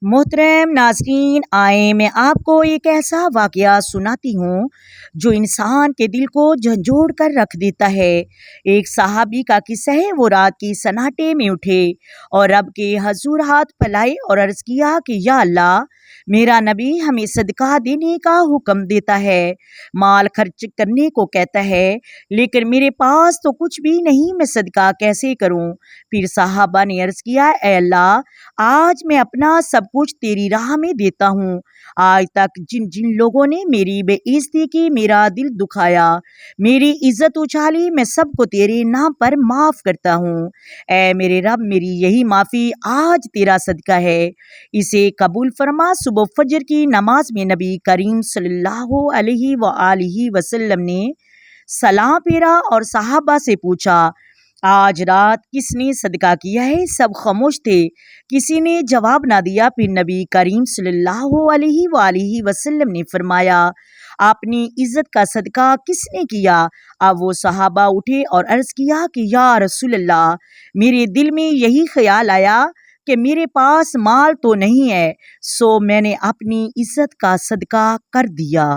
محترم ناظرین، آئے میں آپ کو ایک ایسا واقعہ سناتی ہوں جو انسان کے دل کو جھنجھوڑ کر رکھ دیتا ہے۔ ایک صحابی کا قصہ ہے۔ وہ رات کی سناٹے میں اٹھے اور رب کے حضور ہاتھ پھیلائے اور عرض کیا کہ یا اللہ، میرا نبی ہمیں صدقہ دینے کا حکم دیتا ہے، مال خرچ کرنے کو کہتا ہے، لیکن میرے پاس تو کچھ بھی نہیں، میں صدقہ کیسے کروں؟ پھر صحابہ نے عرض کیا، اے اللہ، آج میں اپنا سب کچھ تیری راہ میں دیتا ہوں۔ آج تک جن جن لوگوں نے میری بے عزتی کی، میرا دل دکھایا، میری عزت اچھالی، میں سب کو تیرے نام پر معاف کرتا ہوں۔ اے میرے رب، میری یہی معافی آج تیرا صدقہ ہے، اسے قبول فرما۔ صبح فجر کی نماز میں نبی کریم صلی اللہ علیہ وآلہ وسلم نے سلام پھیرا اور صحابہ سے پوچھا، آج رات کس نے صدقہ کیا ہے؟ سب خاموش تھے، کسی نے جواب نہ دیا۔ پھر نبی کریم صلی اللہ علیہ وآلہ وسلم نے فرمایا، اپنی عزت کا صدقہ کس نے کیا؟ اب وہ صحابہ اٹھے اور عرض کیا کہ یا رسول اللہ، میرے دل میں یہی خیال آیا کہ میرے پاس مال تو نہیں ہے، سو میں نے اپنی عزت کا صدقہ کر دیا۔